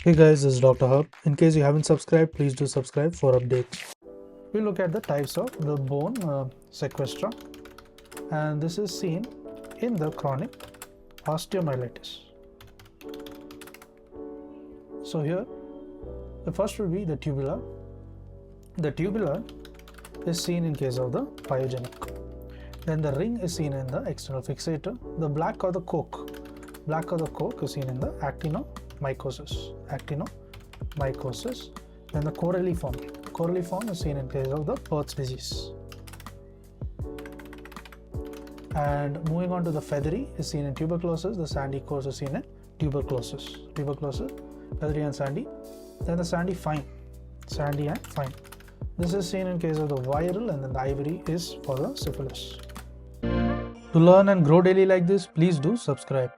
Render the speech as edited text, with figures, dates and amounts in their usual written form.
Hey guys, this is Dr. Hub. In case you haven't subscribed, please do subscribe for updates. We look at the types of the bone sequestra, and this is seen in the chronic osteomyelitis. So here, the first will be the tubular. The tubular is seen in case of the pyogenic. Then the ring is seen in the external fixator. The black or the coke is seen in the actinomycosis. Then the coralliform is seen in case of the Peart's disease. And moving on to the feathery is seen in tuberculosis. The sandy course is seen in tuberculosis, feathery and sandy. Then the sandy and fine. This is seen in case of the viral, and then the ivory is for the syphilis. To learn and grow daily like this, please do subscribe.